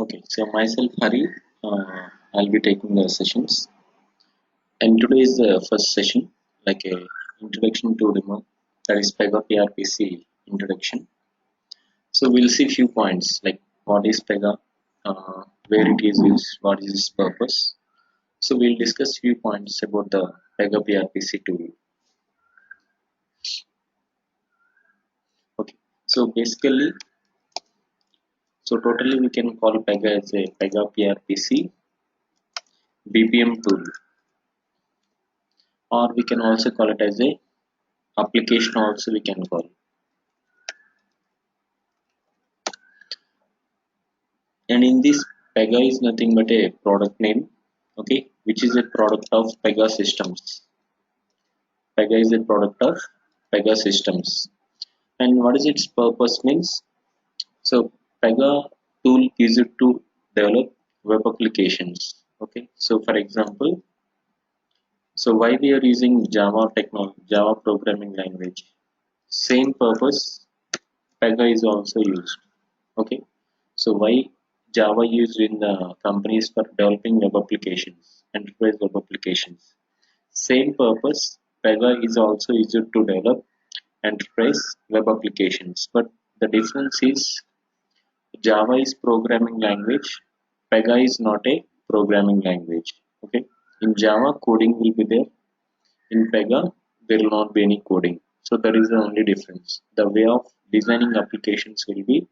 Okay, so myself Hari, I'll be taking the sessions, and today is the first session, like a introduction to demo, that is PEGA PRPC introduction. So we'll see few points like what is PEGA, where it is used, what is its purpose. So we'll discuss few points about the PEGA PRPC tool. Okay, so basically, so totally we can call PEGA as a PEGA PRPC BPM tool, or we can also call it as a application. Also we can call. And in this, PEGA is nothing but a product name, okay, which is a product of PEGA systems. PEGA is a product of PEGA systems. And what is its purpose means? So PEGA tool is it to develop web applications, okay. So for example, so why we are using Java technology, Java programming language, same purpose PEGA is also used, okay. So why Java used in the companies for developing web applications, enterprise web applications. Same purpose, PEGA is also used to develop enterprise web applications. But the difference is Java is programming language, PEGA is not a programming language. Okay. In Java, coding will be there. In PEGA, there will not be any coding. So that is the only difference. The way of designing applications will be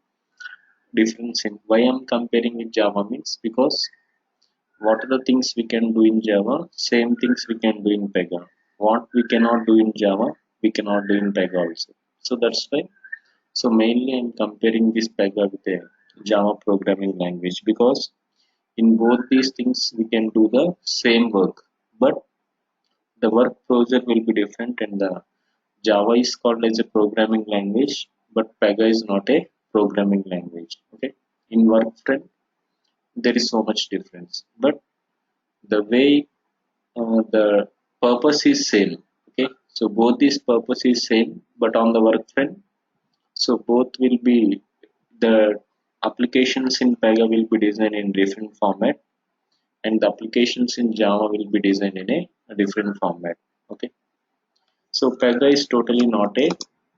difference. In why I'm comparing with Java means because what are the things we can do in Java, same things we can do in PEGA. What we cannot do in Java, we cannot do in PEGA also. So that's why. So mainly I'm comparing this PEGA with a Java programming language because in both these things we can do the same work, but the work procedure will be different. And the Java is called as a programming language, but PEGA is not a programming language. Okay, in work front there is so much difference, but the way the purpose is same. Okay, so both these purpose is same, but on the work front, so both will be the applications in PEGA will be designed in different format, and the applications in Java will be designed in a different format. Okay. So PEGA is totally not a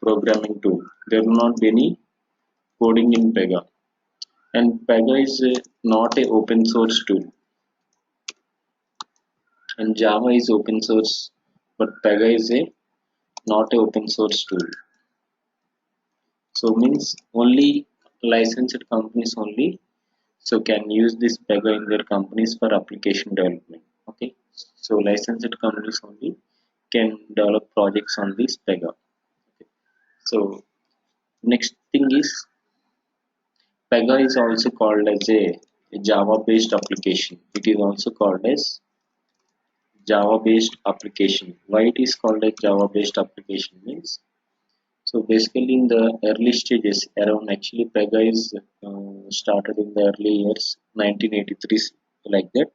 programming tool. There will not be any coding in PEGA. And PEGA is not a open source tool. And Java is open source, but PEGA is a not a open source tool. So means only licensed companies only so can use this PEGA in their companies for application development. Okay. So licensed companies only can develop projects on this PEGA. Okay. So next thing is PEGA is also called as a Java-based application. It is also called as Java-based application. Why it is called a Java-based application means so basically in the early stages around actually PEGA is started in the early years 1983 like that.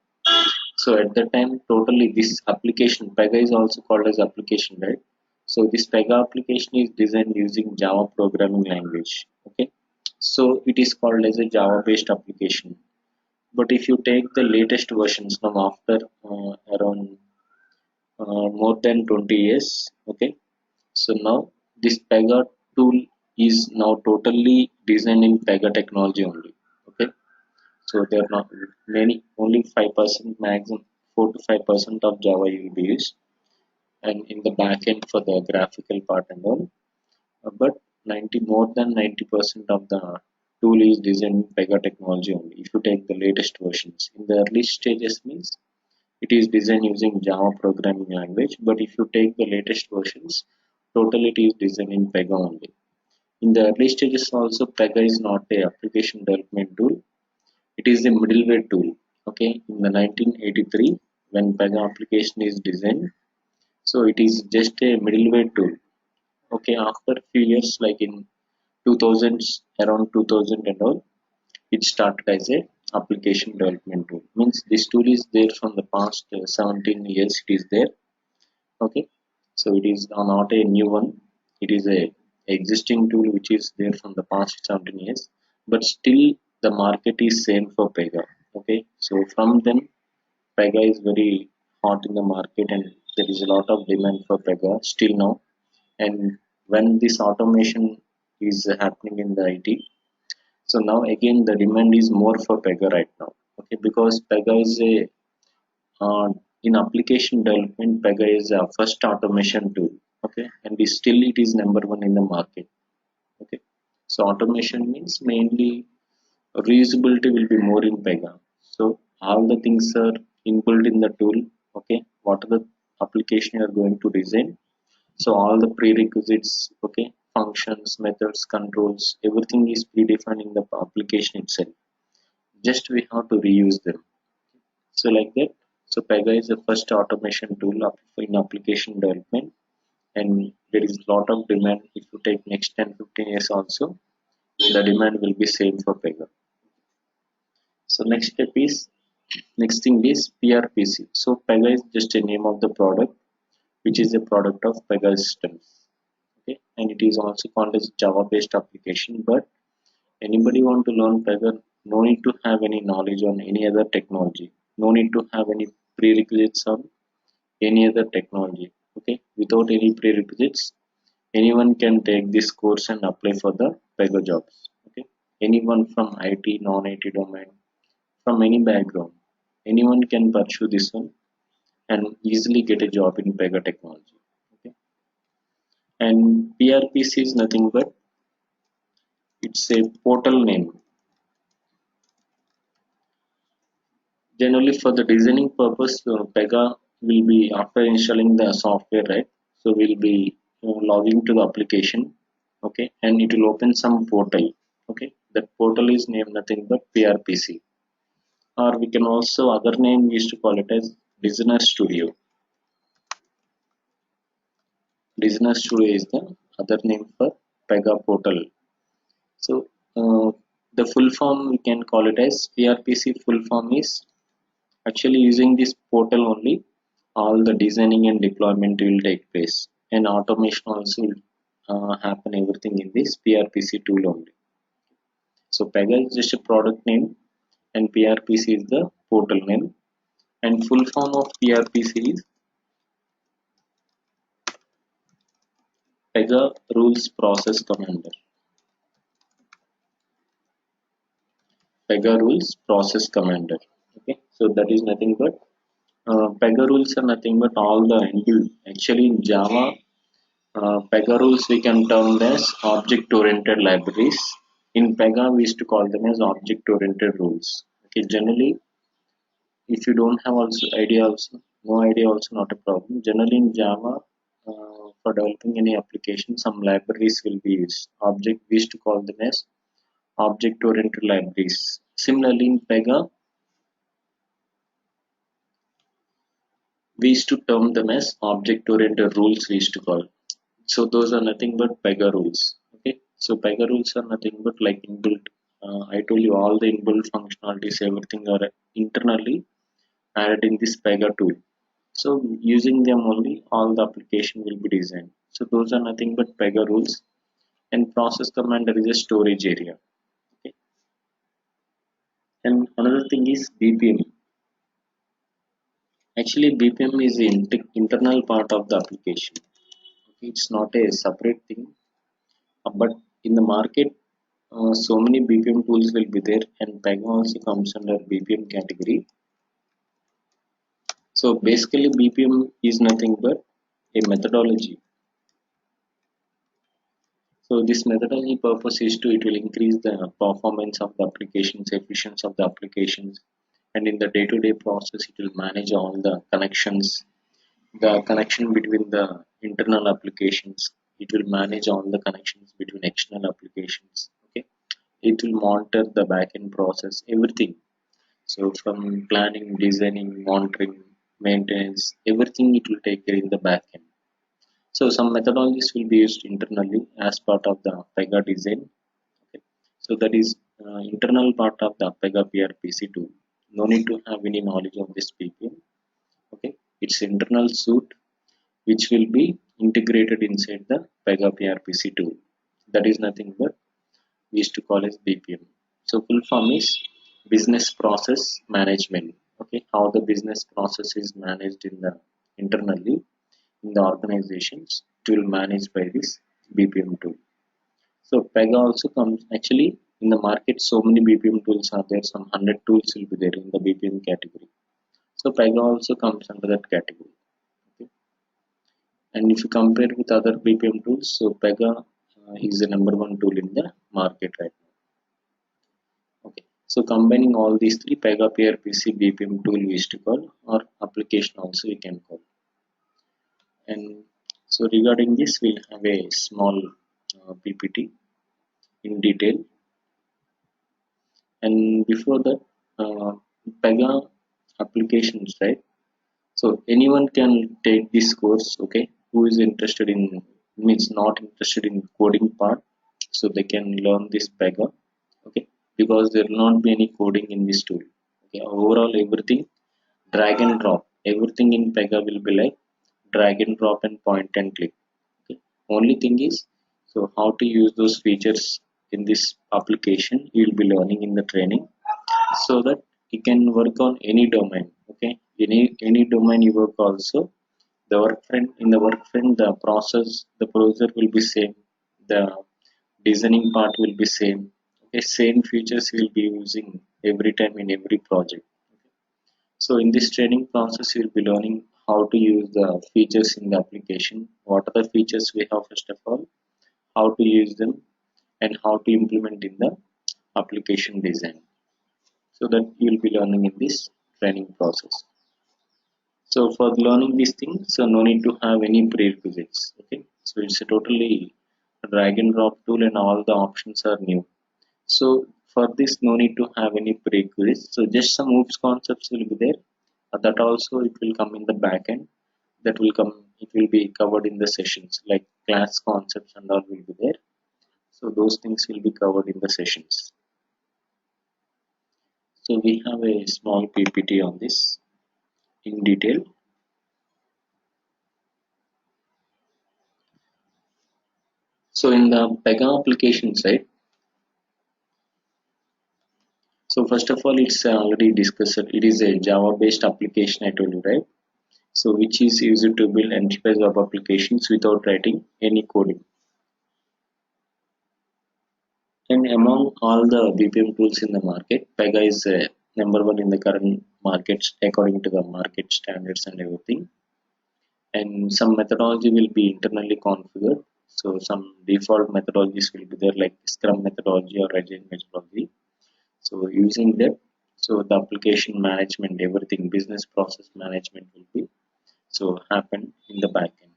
So at that time totally this application PEGA is also called as application, right? So this PEGA application is designed using Java programming language. Okay. So it is called as a Java based application. But if you take the latest versions now after around more than 20 years, okay. So now this PEGA tool is now totally designed in PEGA technology only. Okay. So there are not many, only 5% maximum, 4 to 5% of Java will be used, and in the backend for the graphical part and all. But 90 more than 90% of the tool is designed in PEGA technology only. If you take the latest versions, in the early stages means it is designed using Java programming language, but if you take the latest versions, totally it is designed in PEGA only. In the early stages also, PEGA is not a application development tool. It is a middleware tool. Okay, in the 1983, when PEGA application is designed, so it is just a middleware tool. Okay, after a few years, like in 2000s, around 2000 and all, it started as a application development tool. Means this tool is there from the past 17 years. It is there. Okay, so it is not a new one. It is a existing tool which is there from the past 17 years. But still, the market is same for PEGA. Okay, so from them, PEGA is very hot in the market, and there is a lot of demand for PEGA still now. And when this automation is happening in the IT, so now again the demand is more for PEGA right now. Okay, because PEGA is a in application development, PEGA is a first automation tool. Okay, and is still it is number one in the market. Okay, so automation means mainly reusability will be more in PEGA. So all the things are inbuilt in the tool. Okay, what are the application you are going to design? So all the prerequisites, okay, functions, methods, controls, everything is predefined in the application itself. Just we have to reuse them. So like that. So PEGA is the first automation tool in application development, and there is a lot of demand. If you take next 10, 15 years also, the demand will be same for PEGA. So next thing is PRPC. So PEGA is just a name of the product, which is a product of PEGA systems. Okay, and it is also called as Java-based application. But anybody want to learn PEGA, no need to have any knowledge on any other technology. No need to have any prerequisites on any other technology. Okay, without any prerequisites, anyone can take this course and apply for the PEGA jobs. Okay, anyone from IT, non-IT domain, from any background, anyone can pursue this one and easily get a job in PEGA technology. Okay, and PRPC is nothing but it's a portal name. Generally, for the designing purpose, PEGA will be after installing the software, right? So we'll be logging to the application, okay, and it will open some portal. Okay, that portal is named nothing but PRPC, or we can also other name is to call it as Designer Studio. Designer Studio is the other name for PEGA portal. So the full form we can call it as PRPC. Full form is actually using this portal only. All the designing and deployment will take place, and automation also will happen. Everything in this PRPC tool only. So PEGA is just a product name, and PRPC is the portal name. And full form of PRPC is PEGA Rules Process Commander. PEGA Rules Process Commander. Okay, so that is nothing but PEGA rules are nothing but all the inbuilt. Actually, in Java, PEGA rules we can term them as object-oriented libraries. In PEGA, we used to call them as object-oriented rules. Okay, generally, if you don't have also idea, also no idea, also not a problem. Generally, in Java, for developing any application, some libraries will be used. Object we used to call them as object-oriented libraries. Similarly, in PEGA, we used to term them as object-oriented rules. We used to call. So those are nothing but PEGA rules. Okay, so PEGA rules are nothing but like inbuilt. I told you all the inbuilt functionalities, everything are internally added in this PEGA tool. So using them only, all the application will be designed. So those are nothing but PEGA rules. And process commander is a storage area. Okay. And another thing is BPM. Actually, BPM is the internal part of the application. Okay, it's not a separate thing. But in the market, so many BPM tools will be there, and PEGA also comes under BPM category. So basically, BPM is nothing but a methodology. So this methodology purpose is to it will increase the performance of the applications, efficiency of the applications, and in the day-to-day process, it will manage all the connections, the connection between the internal applications. It will manage all the connections between external applications. Okay, it will monitor the backend process, everything. So from planning, designing, monitoring, maintenance, everything it will take care in the backend. So some methodologies will be used internally as part of the PEGA design. Okay. So that is internal part of the PEGA PRPC tool. No need to have any knowledge of this PPM. Okay, it's internal suite which will be integrated inside the PEGA PRPC tool. That is nothing but we used to call as BPM. So full form is business process management. Okay, how the business process is managed in the internally in the organizations, it will manage by this BPM tool. So PEGA also comes actually in the market. So many BPM tools are there. Some 100 tools will be there in the BPM category. So PEGA also comes under that category. Okay. And if you compare with other BPM tools, so PEGA is the number one tool in the market right now. Okay. So combining all these three, PEGA, PRPC, BPM tool we used to call, or application also we can call. And so regarding this, we'll have a small PPT in detail. And before that, PEGA applications, right? So anyone can take this course, okay? Who is interested in, means not interested in coding part, so they can learn this PEGA, okay? Because there will not be any coding in this tool. Okay, overall everything drag and drop. Everything in PEGA will be like drag and drop and point and click. Okay. Only thing is, so how to use those features in this application, you will be learning in the training, so that you can work on any domain. Okay, any domain you work also. The work front in the work front, the process, the procedure will be same. The designing part will be same. Okay, same features you will be using every time in every project. So in this training process, you'll be learning how to use the features in the application. What are the features we have first of all, how to use them, and how to implement in the application design. So that you'll be learning in this training process. So for learning these things, so no need to have any prerequisites. Okay, so it's a totally drag and drop tool, and all the options are new. So for this, no need to have any prerequisites. So just some OOPS concepts will be there. That also it will come in the backend. That will come. It will be covered in the sessions, like class concepts and all will be there. So those things will be covered in the sessions. So we have a small PPT on this in detail. So in the PEGA application side, so first of all, it's already discussed. It is a Java-based application. I told you, right? So which is used to build enterprise web applications without writing any coding. And among all the BPM tools in the market, PEGA is number one in the current markets according to the market standards and everything. And some methodology will be internally configured. So some default methodologies will be there, like Scrum methodology or Agile methodology. So using that, so the application management, everything, business process management will be so happen in the backend.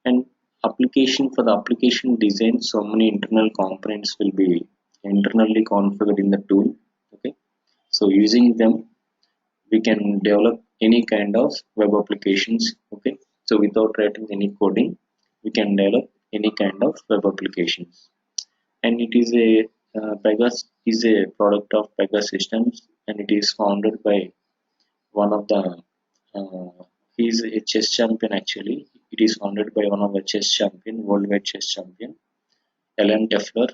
And application, for the application design, so many internal components will be internally configured in the tool. Okay, so using them we can develop any kind of web applications. Okay, so without writing any coding, we can develop any kind of web applications. And it is a Pegas is a product of Pegas Systems, and it is founded by one of the he is a chess champion actually. It is founded by one of the chess champion, worldwide chess champion, Alan Teffler.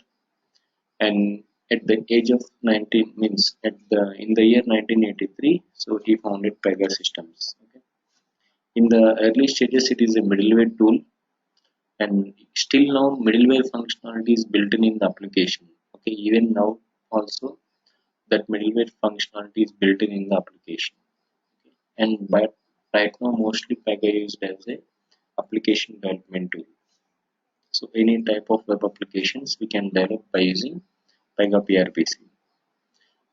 And at the age of 19, means at the in the year 1983, so he founded Pegasus Systems. Okay. In the early stages, it is a middleware tool, and still now middleware functionality is built in the application. Okay, even now also that middleware functionality is built in the application. Okay. And but right now mostly Pega used as a application development tool. So any type of web applications we can develop by using Pega PRPC.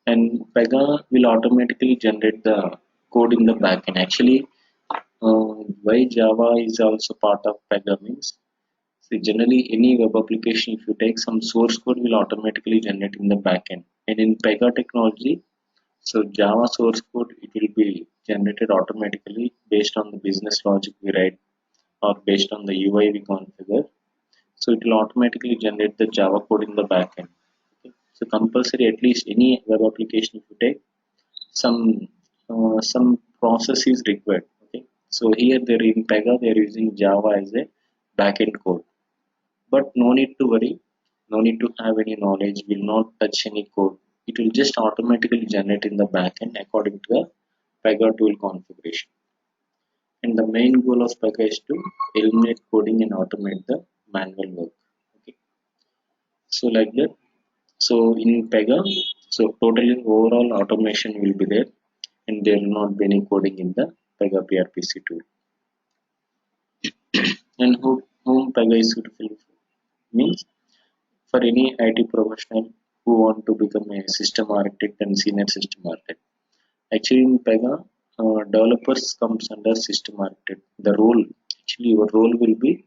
And Pega will automatically generate the code in the backend. Actually, why Java is also part of Pega means, see, generally any web application, if you take some source code, will automatically generate in the backend. And in Pega technology, so Java source code, it will be generated automatically based on the business logic we write, or based on the UI we configure. So it will automatically generate the Java code in the backend. Okay. So compulsory, at least any web application if you take, some process is required. Okay. So here they're in Pega, they're using Java as a backend code. But no need to worry. no need to have any knowledge, will not touch any code. It will just automatically generate in the backend according to the PEGA tool configuration. And the main goal of PEGA is to eliminate coding and automate the manual work. Okay, so like that. So in PEGA, so totally overall automation will be there, and there will not be any coding in the PEGA PRPC tool. And whom PEGA is suitable for means for any IT professional who want to become a system architect and senior system architect. Actually, in PEGA, developers comes under system architect. The role, actually, your role will be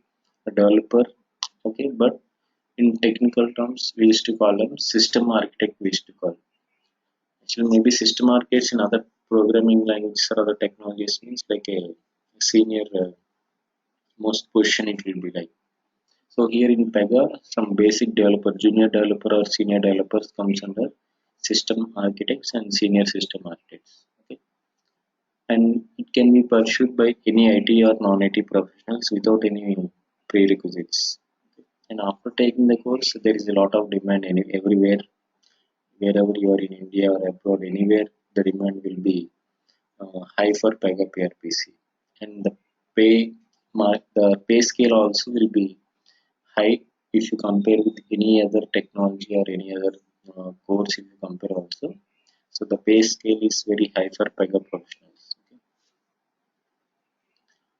a developer. Okay, but in technical terms, we used to call them system architect. We used to call. Actually, maybe system architects in other programming languages or other technologies means like a senior most position it will be like. So here in PEGA, some basic developer, junior developer or senior developers comes under system architects and senior system architects. Okay. And it can be pursued by any IT or non-IT professionals without any prerequisites. And after taking the course, there is a lot of demand everywhere, wherever you are in India or abroad, anywhere the demand will be high for PEGA PRPC, and the pay scale also will be high if you compare with any other technology or any other course if you compare also. So the pay scale is very high for PEGA professionals. Okay.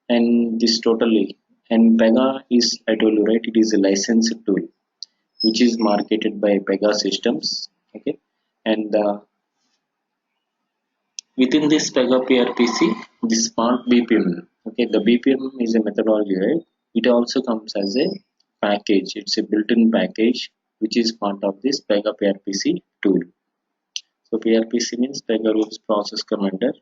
And this totally and PEGA is I told you right, it is a licensed tool which is marketed by PEGA Systems. Okay, and within this PEGA PRPC, this smart BPM. Okay, the BPM is a methodology, right? It also comes as a package. It's a built-in package which is part of this PEGA PRPC tool. So PRPC means PEGA Rules Process Commander,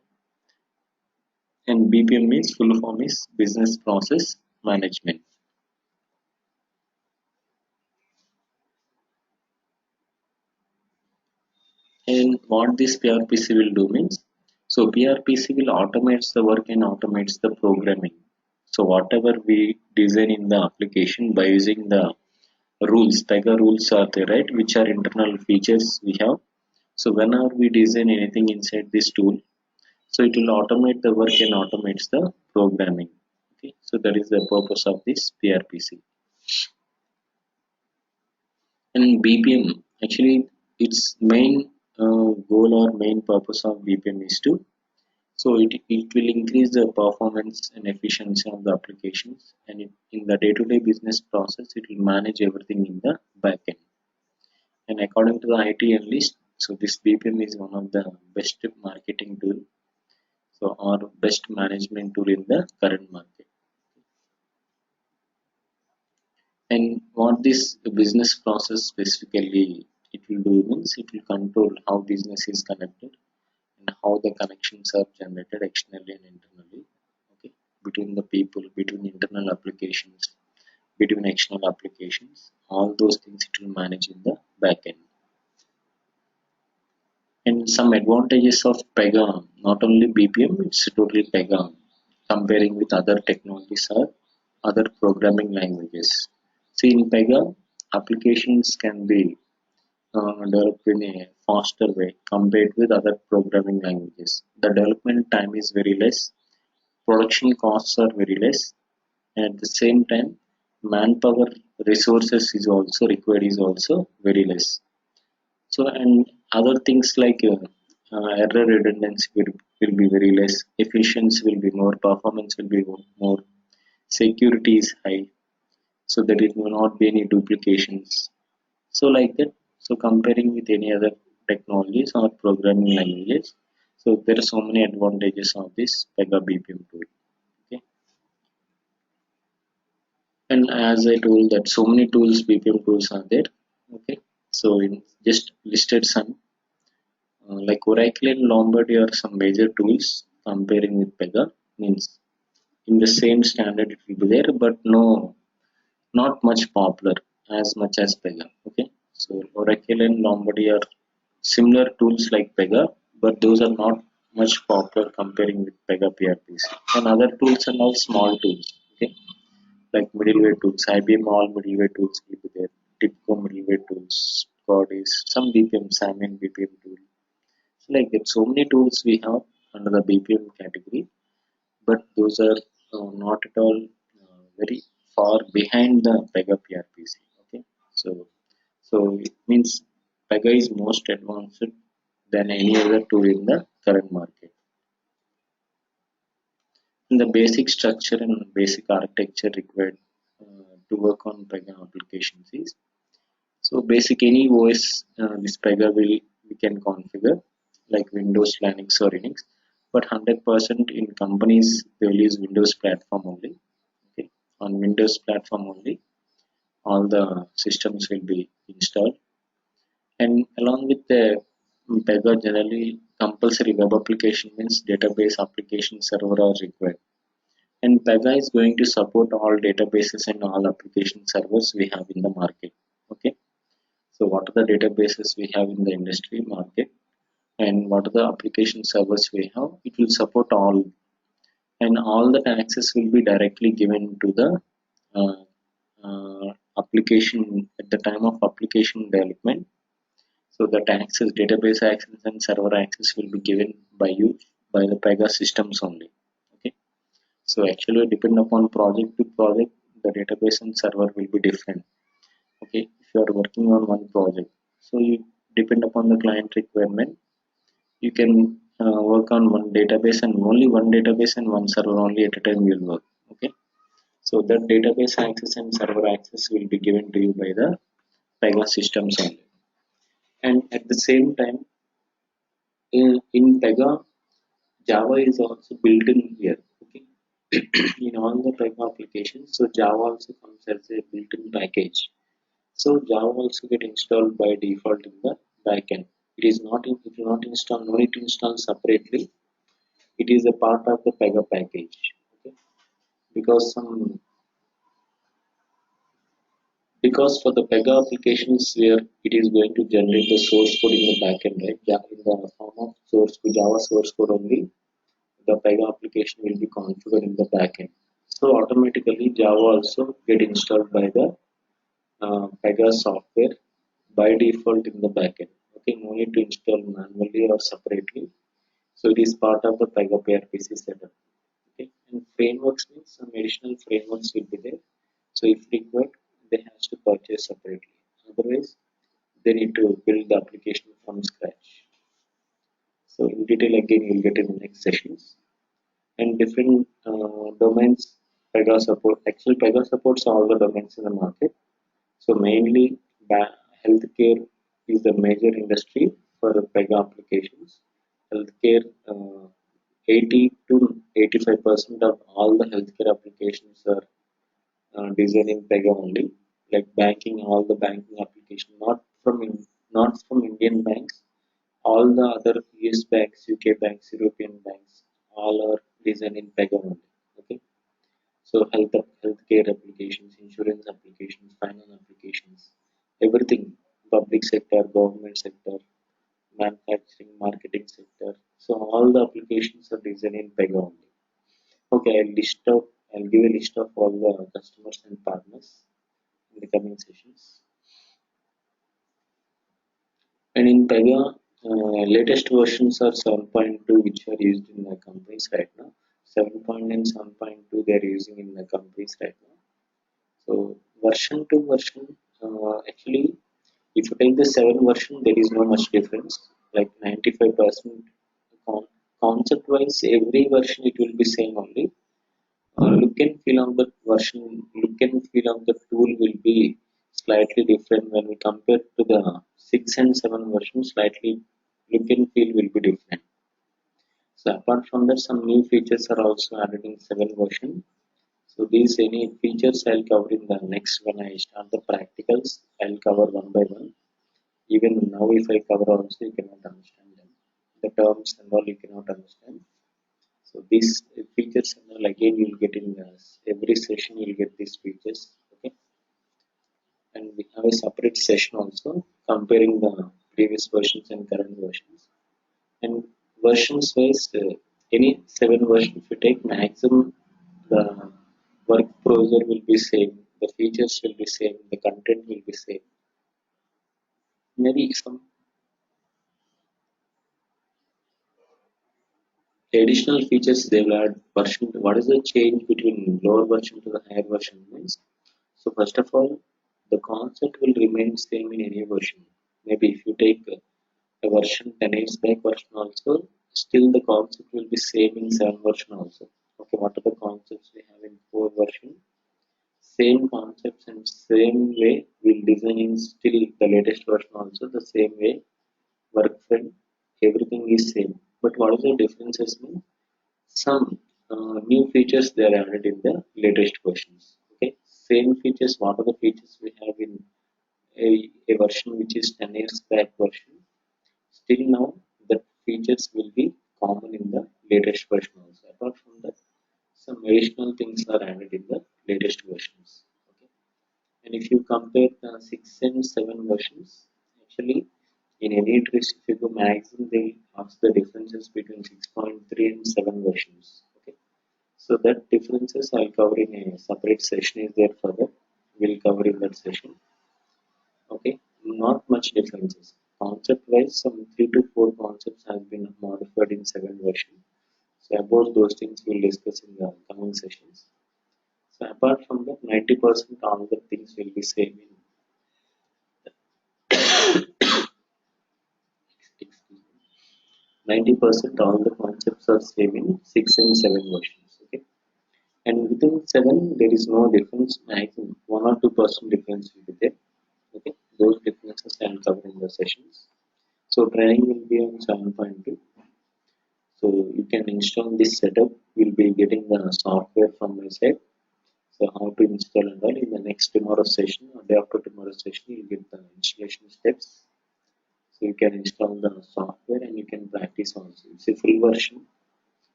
and BPM means full form is Business Process Management. And what this PRPC will do means, so PRPC will automates the work and automates the programming. So whatever we design in the application by using the rules, PEGA rules are there, right? Which are internal features we have. So whenever we design anything inside this tool, so it will automate the work and automates the programming. Okay, so that is the purpose of this PRPC. And BPM, actually, its main goal or main purpose of BPM is to it will increase the performance and efficiency of the applications, and in the day-to-day business process, it will manage everything in the backend. And according to the IT analyst, so this BPM is one of the best marketing tool, so or best management tool in the current market. And what this business process specifically it will do means it will control how business is connected and how the connections are generated externally and internally. Okay, between the people, between internal applications, between external applications, all those things it will manage in the backend. And some advantages of PEGA, not only BPM, it's totally PEGA comparing with other technologies or other programming languages. See, in PEGA, applications can be developed in a faster way compared with other programming languages. The development time is very less, production costs are very less, and at the same time, manpower resources is also required is also very less. So, and other things like error redundancy will be very less, efficiency will be more, performance will be more, security is high, so that it will not be any duplications. So, like that, so comparing with any other technologies or programming languages, so there are so many advantages of this PEGA BPM tool. Okay, and as I told that so many tools, BPM tools are there. Okay, so in just listed some. Like Oracle and Lombardy are some major tools comparing with PEGA means in the same standard it will be there, but not much popular as much as PEGA. Okay, so Oracle and Lombardy are similar tools like PEGA, but those are not much popular comparing with PEGA PRPC. And other tools are all small tools. Okay, like middleware tools, IBM all middleware tools will be there. typical middleware tools, Cordis, some BPM, Salmon BPM tool. So like that, so many tools we have under the BPM category, but those are not at all very far behind the PEGA PRPC. Okay, so it means PEGA is most advanced than any other tool in the current market. And the basic structure and basic architecture required to work on PEGA applications is, so basic any OS this PEGA will we can configure like Windows, Linux or Linux, but 100% in companies they will use Windows platform only. Okay, on Windows platform only, all the systems will be installed, and along with the PEGA generally compulsory web application means database application server are required. And PEGA is going to support all databases and all application servers we have in the market. Okay. So what are the databases we have in the industry market and what are the application servers we have? It will support all, and all that access will be directly given to the application at the time of application development. So that access, database access and server access will be given by you by the PEGA systems only. Okay. So actually depend upon project to project, the database and server will be different. Okay, if you are working on one project, so you depend upon the client requirement, you can work on one database and only one database and one server only at a time will work. Okay, so that database access and server access will be given to you by the PEGA systems only. And at the same time, in PEGA, Java is also built in here. Okay, in all the PEGA applications, so Java also comes as a built-in package. So Java also get installed by default in the backend. It is not in, if you not install, no need to install separately. It is a part of the PEGA package. Okay? Because some because for the PEGA applications where it is going to generate the source code in the backend, right? In the form of source code, Java source code only, the PEGA application will be configured in the backend. So automatically Java also get installed by the PEGA software by default in the backend. Okay, no need to install manually or separately. So it is part of the PEGA PRPC setup. Okay, and frameworks means some additional frameworks will be there. So if required, they have to purchase separately. Otherwise, they need to build the application from scratch. So in detail again, you'll get in the next sessions. And different domains PEGA support. Actually, PEGA supports all the domains in the market. So mainly healthcare is the major industry for the PEGA applications. Healthcare, 80 to 85% of all the healthcare applications are designed in PEGA only. Like banking, all the banking application, not from Indian banks, all the other US banks, UK banks, European banks, all are designed in PEGA only. Okay. So healthcare applications, insurance applications, finance applications, everything, public sector, government sector, manufacturing, marketing sector. So all the applications are designed in PEGA only. Okay, I'll give a list of all the customers and partners in the coming sessions. And in PEGA, latest versions are 7.2, which are used in the companies right now. 7.0 and 7.2 they are using in the companies right now. So version to version, actually, if you take the 7 version, there is no much difference. Like 95% concept wise, every version it will be same only. Look and feel of the version, look and feel of the tool will be slightly different when we compare to the 6 and 7 version. Slightly look and feel will be different. So apart from that, some new features are also added in 7 version. So these any features I'll cover in the next when I start the practicals. I'll cover one by one. Even now, if I cover also, you cannot understand them. The terms and all you cannot understand. So these features and all again you'll get in every session. You'll get these features. Okay, and we have a separate session also comparing the previous versions and current versions. And versions wise, any 7 version if you take maximum the work browser will be same. the features will be same, the content will be same. Maybe some additional features they will add version. What is the change between lower version to the higher version means? So first of all, the concept will remain same in any version. Maybe if you take a version 10 years back version also, still the concept will be same in 7 version also. Okay, what are the concepts we have in 4 version? Same concepts and same way we'll design in still the latest version also the same way work frame everything is same. But what is the differences mean? Some new features they are added in the latest versions. Okay, same features. What are the features we have in a version which is 10 years back version? Still now, the features will be common in the latest version also. Apart from that, some additional things are added in the latest versions. Okay, and if you compare the 6 and 7 versions, actually in any trace, if you go maximum, they ask the differences between 6.3 and 7 versions. Okay, so that differences I'll cover in a separate session is there for that. We'll cover in that session. Okay, not much differences. Concept wise, some 3 to 4 concepts have been modified in 7 version. So about those things we'll discuss in the coming sessions. So apart from that, 90% all the things will be same in 90% all the concepts are same in 6 and 7 versions. Okay, and within 7 there is no difference. Maximum 1 or 2% difference will be there. Okay, those differences I will cover in the sessions. So training will be on 7.2. So you can install this setup. We'll be getting the software from my side. So how to install and all in the next tomorrow's session or day after tomorrow's session, you'll get the installation steps. So you can install the software and you can practice also. It's a free version.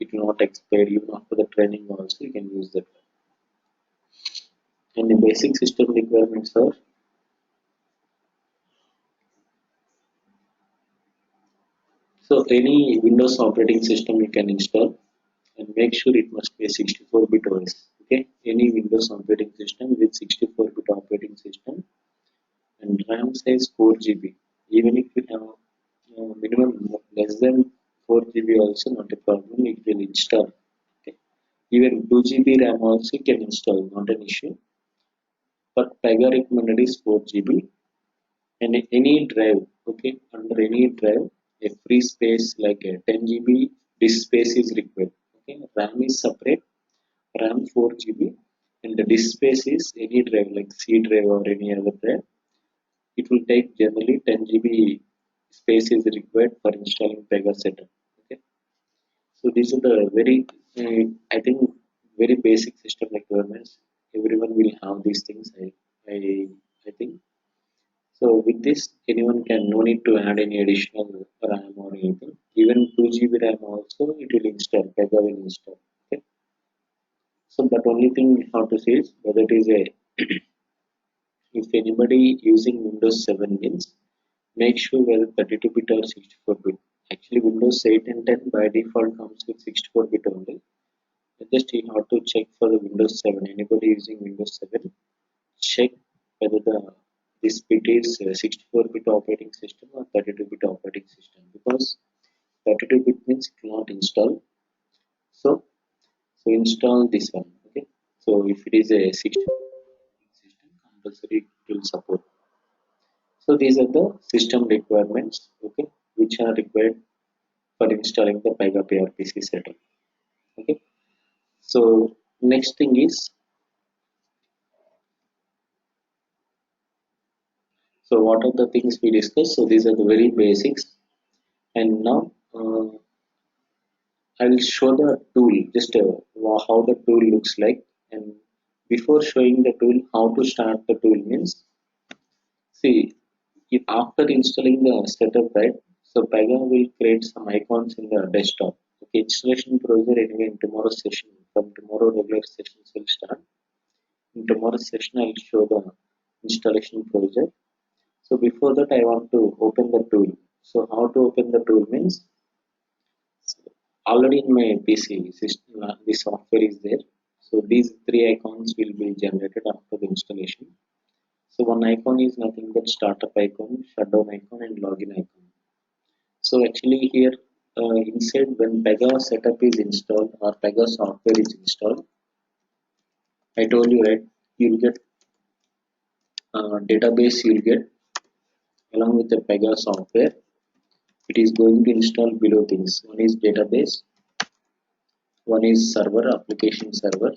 It will not expire even after the training also. You can use that. And the basic system requirements are so any Windows operating system you can install and make sure it must be a 64-bit OS. Okay, any Windows operating system with 64-bit operating system and RAM size 4 GB. Even if you have minimum less than 4 GB also not a problem. It will install. Okay, even 2 GB RAM also can install, not an issue. But PEGA recommended is 4 GB and any drive. Okay, under any drive, a free space like a 10 GB disk space is required. Okay, RAM is separate, RAM 4 GB, and the disk space is any drive like C drive or any other drive. It will take generally 10 GB space is required for installing PEGA setup. Okay, so these are the very, I think, very basic system requirements. Everyone will have these things. I, I think. So with this, anyone can no need to add any additional RAM or anything. Even 2 GB RAM also it will install. PEGA will install. Okay. So but only thing we have to say is whether it is a if anybody using Windows 7 means make sure whether 32-bit or 64-bit. Actually Windows 8 and 10 by default comes with 64-bit only. But just you have to check for the Windows 7. Anybody using Windows 7, check whether this bit is 64-bit operating system or 32-bit operating system because 32-bit means it will not install. So install this one. Okay. So if it is a 64-bit system, compulsory it will support. So these are the system requirements. Okay, which are required for installing the PEGA PRPC setup. Okay. So next thing is so what are the things we discussed? So these are the very basics. And now I will show the tool, just how the tool looks like. And before showing the tool, how to start the tool means, see, if after installing the setup, right, so PEGA will create some icons in the desktop. Okay, installation procedure anyway in tomorrow's session, from tomorrow regular sessions will start. In tomorrow's session, I will show the installation procedure. So before that, I want to open the tool. So how to open the tool means, already in my PC system, the software is there. So these three icons will be generated after the installation. So one icon is nothing but startup icon, shutdown icon, and login icon. So actually here inside when PEGA setup is installed or PEGA software is installed, I told you right, you'll get database you'll get along with the PEGA software. It is going to install below things. One is database, one is server, application server,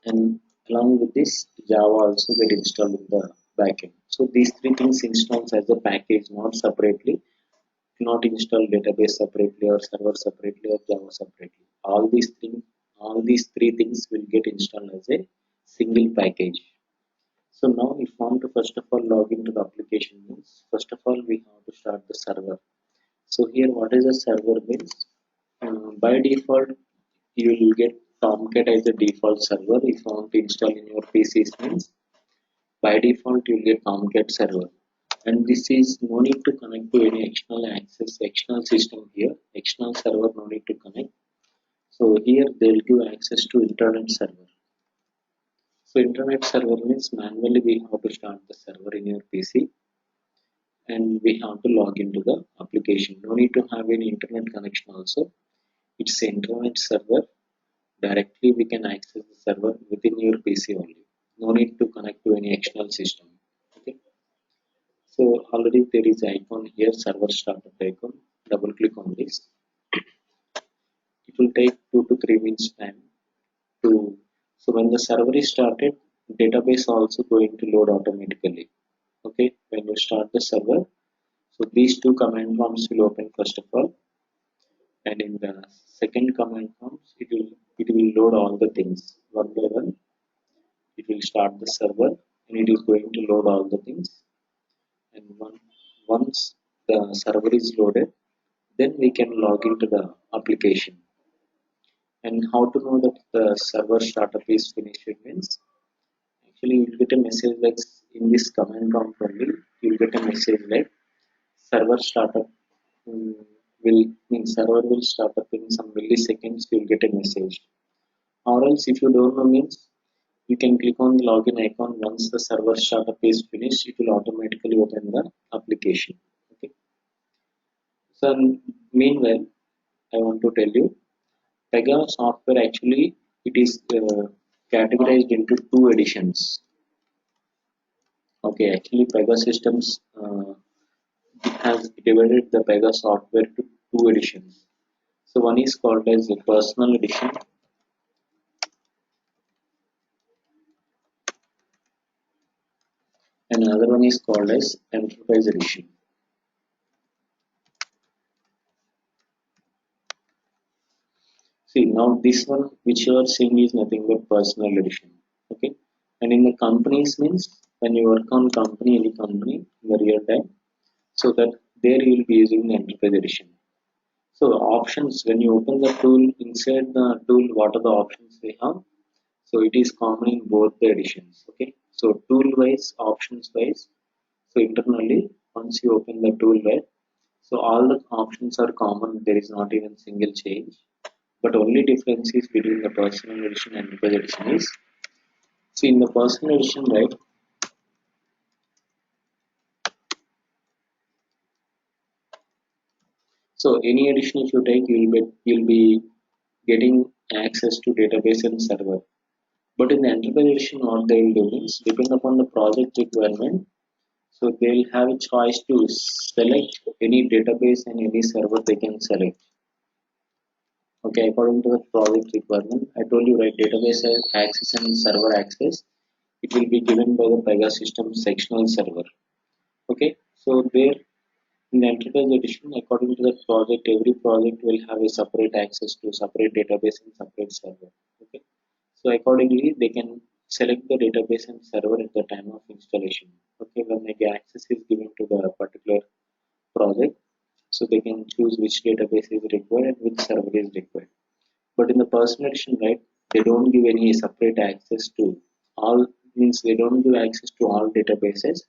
and along with this Java also get installed in the backend. So these three things installed as a package, not separately, not install database separately or server separately or Java separately. All these three things will get installed as a single package. So now if we want to first of all log into the application means, first of all we have to start the server. So here what is a server means? By default you will get Tomcat as the default server. If you want to install in your PCs means by default you will get Tomcat server. And this is no need to connect to any external access, external system here, external server no need to connect. So here they will give access to internet server. So internet server means manually we have to start the server in your PC and we have to log into the application. No need to have any internet connection also. It's an internet server. Directly we can access the server within your PC only. No need to connect to any external system. Okay. So already there is icon here, server startup icon. Double click on this. It will take 2 to 3 minutes time to. So when the server is started, database also going to load automatically. Okay, when you start the server, so these two command prompts will open first of all, and in the second command prompts, it will load all the things one by one. It will start the server and it is going to load all the things. And once the server is loaded, then we can log into the application. And how to know that the server startup is finished means actually you'll get a message like in this command prompt only you'll get a message like server startup um, will mean server will start up in some milliseconds you'll get a message. Or else if you don't know means you can click on the login icon. Once the server startup is finished, it will automatically open the application. Okay. So meanwhile, I want to tell you, PEGA software actually it is categorized into two editions. Okay, actually PEGA systems has divided the PEGA software to two editions. So one is called as the personal edition and another one is called as enterprise edition. See now this one which you are seeing is nothing but personal edition. Okay. And in the companies means when you work on company, any company in the real time, so that there you will be using the enterprise edition. So options when you open the tool inside the tool, what are the options we have? So it is common in both the editions. Okay. So tool wise, options wise. So internally, once you open the tool web, so all the options are common. There is not even single change. But only difference is between the personal edition and enterprise edition is see in the personal edition, right? So any edition if you take, you'll be getting access to database and server. But in the enterprise edition, what they will do is depend upon the project requirement. So they'll have a choice to select any database and any server they can select. Okay, according to the project requirement, I told you right, database access and server access, it will be given by the PEGA system sectional server. Okay, so there in the enterprise edition, according to the project, every project will have a separate access to separate database and separate server. Okay, so accordingly, they can select the database and server at the time of installation. Okay, when the access is given to the particular project, so they can choose which database is required and which server is required. But in the personal edition, right, they don't give any separate access to all means they don't give access to all databases.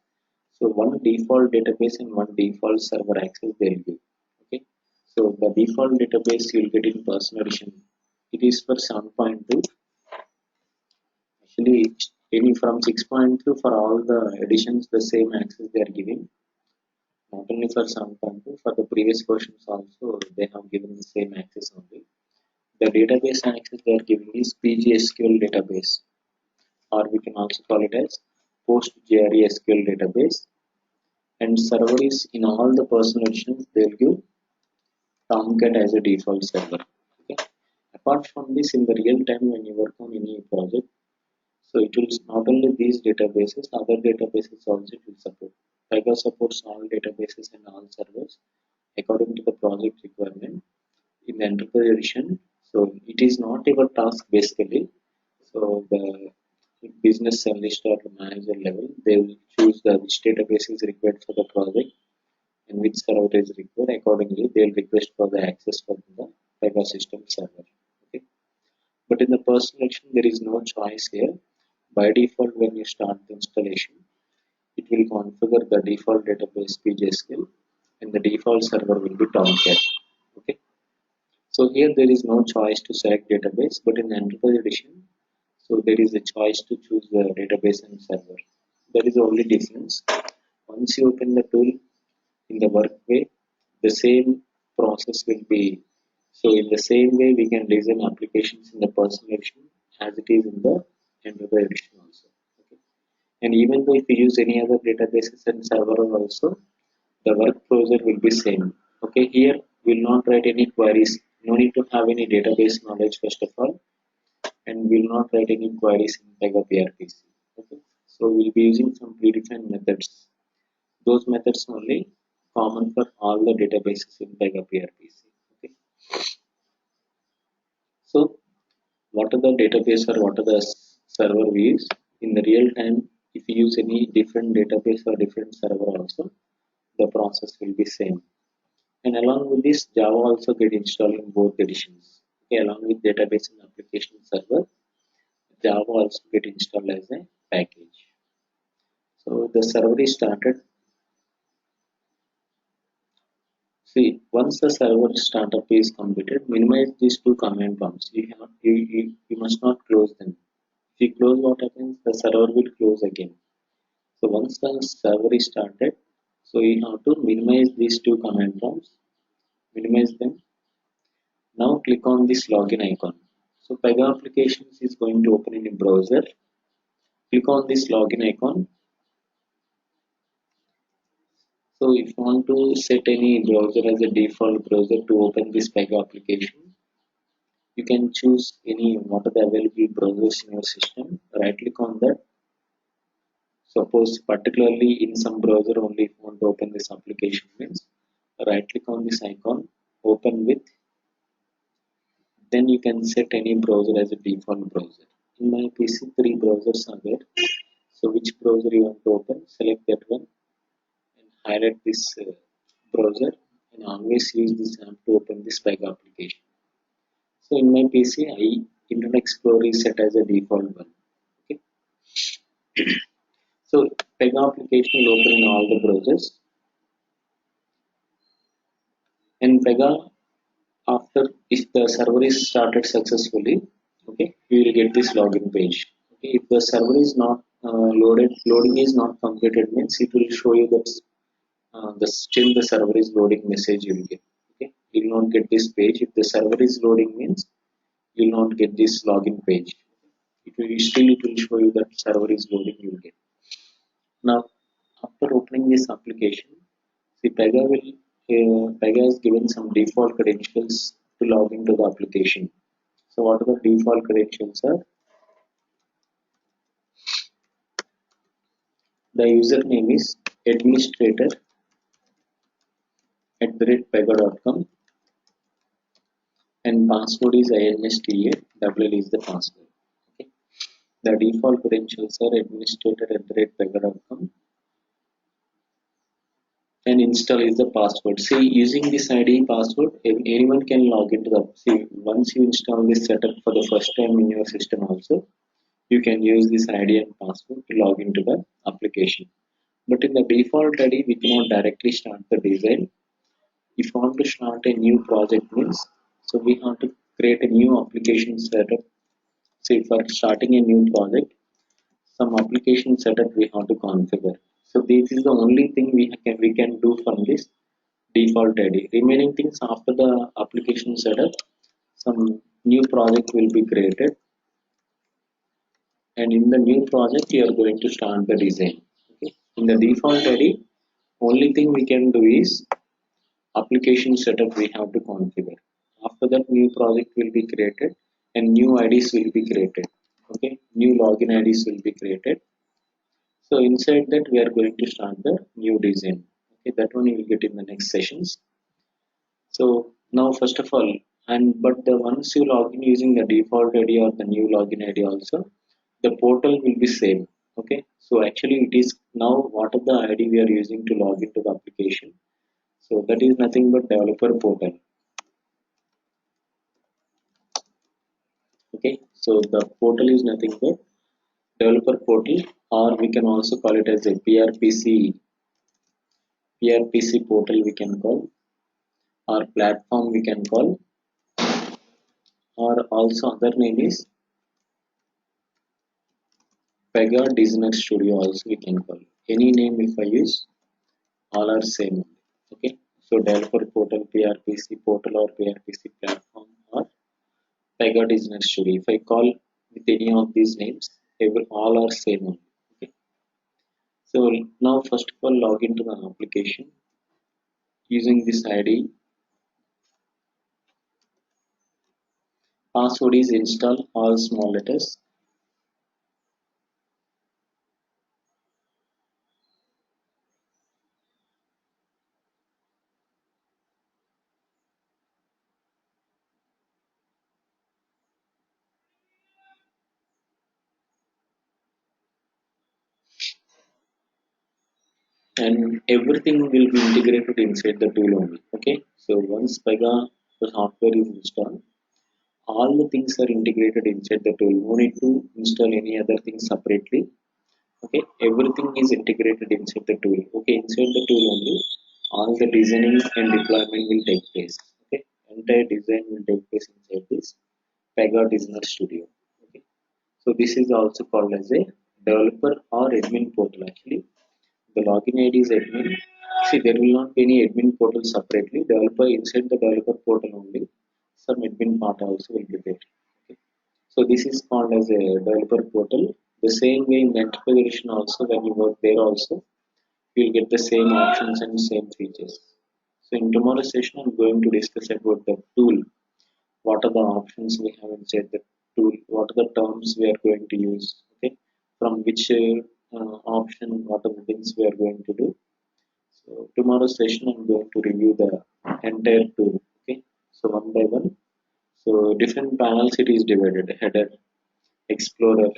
So one default database and one default server access they'll give. Okay. So the default database you'll get in personal edition. It is for 7.2. Actually, any from 6.2 for all the editions, the same access they are giving. Not only for 7.2, for the previous versions also, they have given the same access only. The database access they are giving is PGSQL database, or we can also call it as PostgreSQL database. And server is in all the personal editions, they'll give Tomcat as a default server. Okay. Apart from this, in the real time when you work on any project, so it will not only these databases, other databases also it will support. PEGA supports all databases and all servers according to the project requirement in the enterprise edition. So it is not your task basically. So the business analyst or the manager level, they will choose the which database is required for the project and which server is required. Accordingly, they will request for the access for the PEGA system server. Okay. But in the personal action, there is no choice here. By default, when you start the installation, it will configure the default database PGSQL and the default server will be Tomcat. Okay. So here there is no choice to select database, but in Enterprise Edition, so there is a choice to choose the database and server. That is the only difference. Once you open the tool in the workway, the same process will be. So in the same way, we can design applications in the personal edition as it is in the Enterprise Edition also. Okay. And even though if you use any other databases and server also, the work browser will be same. Okay, here we'll not write any queries. No need to have any database knowledge first of all, and we'll not write any queries in PEGA PRPC. Okay, so we'll be using some predefined methods. Those methods only common for all the databases in PEGA PRPC. Okay, so what are the database or what are the server we use in the real time? If you use any different database or different server also, the process will be same. And along with this, Java also get installed in both editions. Okay, along with database and application server, Java also get installed as a package. So the server is started. See, once the server startup is completed, minimize these two command prompts. You must not close them. If you close, what happens? The server will close again. So once the server is started, so you have to minimize these two command prompts. Minimize them. Now click on this login icon. So PEGA applications is going to open in a browser. Click on this login icon. So if you want to set any browser as a default browser to open this PEGA application, you can choose any what are the available browsers in your system. Right click on that. Suppose particularly in some browser only if you want to open this application means right click on this icon, open with, then you can set any browser as a default browser. In my PC, 3 browsers are there. So which browser you want to open, select that one and highlight this browser and always use this app to open this PEGA application. So in my PC, Internet Explorer is set as a default one. Okay. So PEGA application will open in all the browsers. And PEGA, after if the server is started successfully, okay, you will get this login page. Okay, if the server is not loading is not completed means it will show you that still the server is loading message you will get. Okay, you will not get this page. If the server is loading means you will not get this login page. It will show you that server is loading you will get. Now after opening this application, see PEGA has given some default credentials to log into the application. So what are the default credentials are? The username is administrator @pega.com and password is INSTA, double is the password. Okay. The default credentials are administrator @pega.com and install is the password. See, using this ID password, anyone can log into the. See, once you install this setup for the first time in your system, also you can use this ID and password to log into the application. But in the default ID, we cannot directly start the design. If you want to start a new project means, so we have to create a new application setup. Say for starting a new project, some application setup we have to configure. So this is the only thing we can do from this default ID. Remaining things after the application setup, some new project will be created, and in the new project you are going to start the design. Okay. In the default ID, only thing we can do is application setup we have to configure. After that, new project will be created and new IDs will be created. Okay, new login IDs will be created. So inside that we are going to start the new design. Okay, that one you will get in the next sessions. So now first of all, and but the once you log in using the default ID or the new login ID also, the portal will be same. Okay, so actually it is now what are the ID we are using to log into the application. So that is nothing but developer portal. Okay, so the portal is nothing but developer portal, or we can also call it as a PRPC portal we can call, or platform we can call, or also other name is PEGA Designer Studio also we can call. Any name if I use, all are same. Okay, so developer portal, PRPC portal or PRPC platform or PEGA Designer Studio. If I call with any of these names, all are same only. Okay. So now first of all log into the application using this ID. Password is install all small letters, and everything will be integrated inside the tool only. Okay, so once Pega the software is installed, all the things are integrated inside the tool. No need to install any other thing separately. Okay, everything is integrated inside the tool. Okay, inside the tool only, all the designing and deployment will take place. Okay, entire design will take place inside this Pega Designer Studio. Okay, so this is also called as a developer or admin portal. Actually, the login ID is admin. See, there will not be any admin portal separately. Developer inside the developer portal only. Some admin part also will be there. Okay. So this is called as a developer portal. The same way in enterprise edition also, when you work there also, you will get the same options and same features. So in tomorrow's session, I'm going to discuss about the tool. What are the options we have inside the tool? What are the terms we are going to use? Okay, from which option, what are the things we are going to do? So tomorrow's session, I'm going to review the entire tool. Okay, so one by one. So different panels it is divided: header, explorer,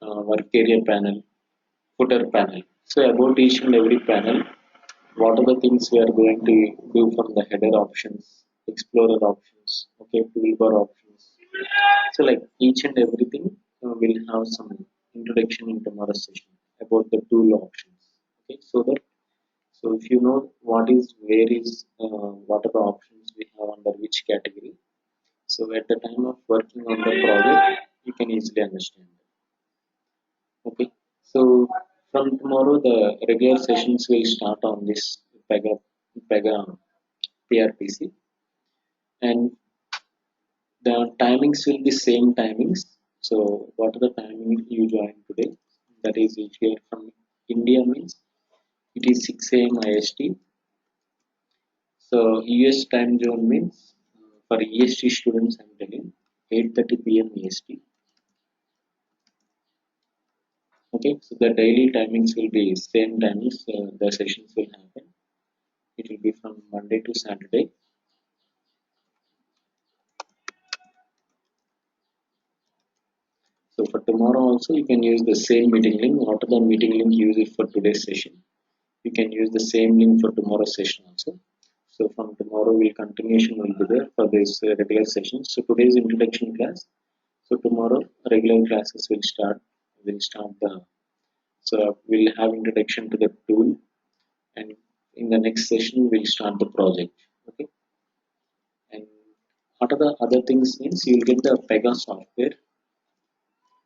work area panel, footer panel. So about each and every panel, what are the things we are going to do from the header options, explorer options, okay, toolbar options. So like each and everything will have some introduction in tomorrow's session about the tool options. Okay, so if you know what is where is what are the options we have under which category, so at the time of working on the project, you can easily understand. Okay, so from tomorrow the regular sessions will start on this Pega PRPC, and the timings will be same timings. So what are the timing you join today? That is if you are from India means it is 6 a.m. IST. So US time zone means for EST students I'm telling 8:30 p.m. EST. Okay, so the daily timings will be same timings. The sessions will happen. It will be from Monday to Saturday. So for tomorrow also you can use the same meeting link. What are the meeting link use it for today's session? You can use the same link for tomorrow's session also. So from tomorrow will continuation will be there for this regular session. So today's introduction class. So tomorrow regular classes will start. We'll start the so we'll have introduction to the tool, and in the next session we'll start the project. Okay, and What are the other things means you will get the PEGA software.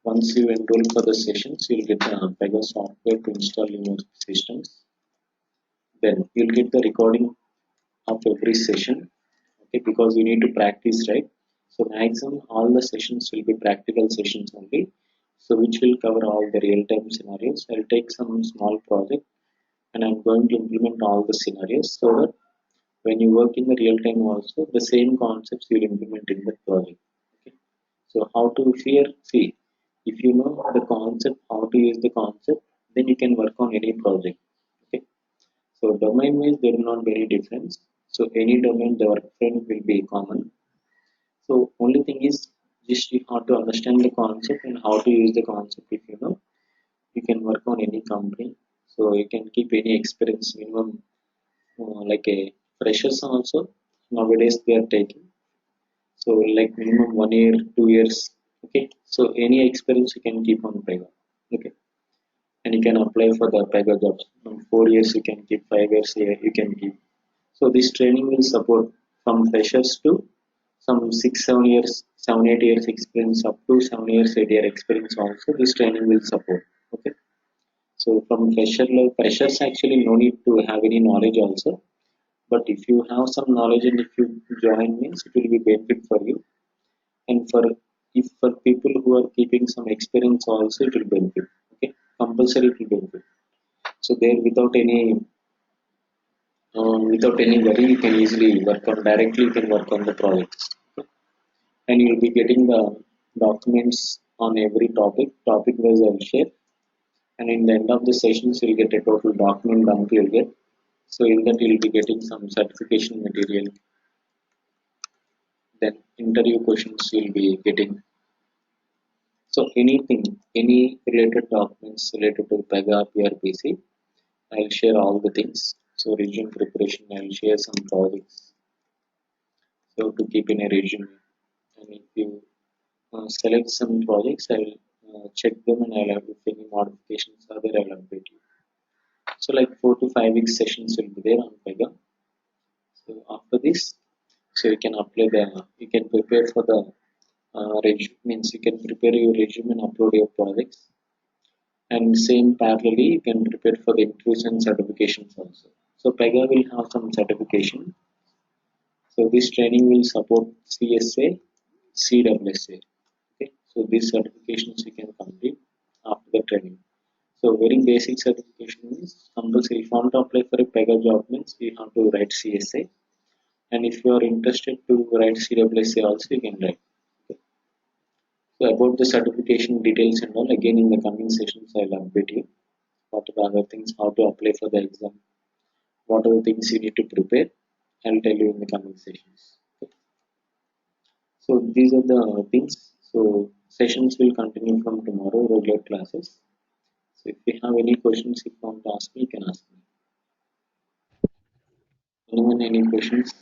Once you enroll for the sessions, you will get the PEGA software to install in your systems. Then you'll get the recording of every session. Okay, because you need to practice, right? So maximum all the sessions will be practical sessions only. So which will cover all the real-time scenarios. I'll take some small project and I'm going to implement all the scenarios so that when you work in the real time also the same concepts you'll implement in the project. Okay. So how to fear see if you know the concept, how to use the concept, then you can work on any project. Okay. So domain wise there will not be any difference. So any domain the work frame will be common. So only thing is just you have to understand the concept and how to use the concept. If you know, you can work on any company. So you can keep any experience minimum like a freshers also nowadays they are taking. So like minimum 1 year, 2 years. Okay. So any experience you can keep on PEGA. Okay. And you can apply for the PEGA jobs. 4 years you can keep, 5 years you can keep. So this training will support from freshers to some 6, 7 years, 7, 8 years experience up to 7 years, 8 year experience also. This training will support. Okay. So from freshers actually no need to have any knowledge also. But if you have some knowledge and if you join means it will be benefit for you. And for if for people who are keeping some experience also it will benefit. Okay. Compulsory it will benefit. So there without any worry you can easily work on directly you can work on the projects. Okay. And you'll be getting the documents on every topic wise I'll share. And in the end of the sessions you'll get a total document dump you'll get. So in that you'll be getting some certification material, then interview questions you'll be getting. So anything, any related documents related to PEGA PRPC, I'll share all the things. So resume preparation I'll share some projects so to keep in a resume. And if you select some projects I'll check them and I'll have if any modifications are there I'll update you. So like 4 to 5 weeks sessions will be there on PEGA. So after this, so you can apply the, you can prepare for the resume, means you can prepare your resume and upload your projects. And same parallelly, you can prepare for the interviews and certifications also. So PEGA will have some certification. So this training will support CSA, CWSA. Okay. So these certifications you can complete after the training. So very basic certification is compulsory. If you want to apply for a PEGA job means you have to write CSA. And if you are interested to write CWSA also, you can write. Okay. So about the certification details and all, again in the coming sessions, I'll update you. What are the other things, how to apply for the exam, what are the things you need to prepare, I'll tell you in the coming sessions. Okay. So these are the things. So sessions will continue from tomorrow, regular classes. So if you have any questions, if you want to ask me, you can ask me. Anyone, any questions?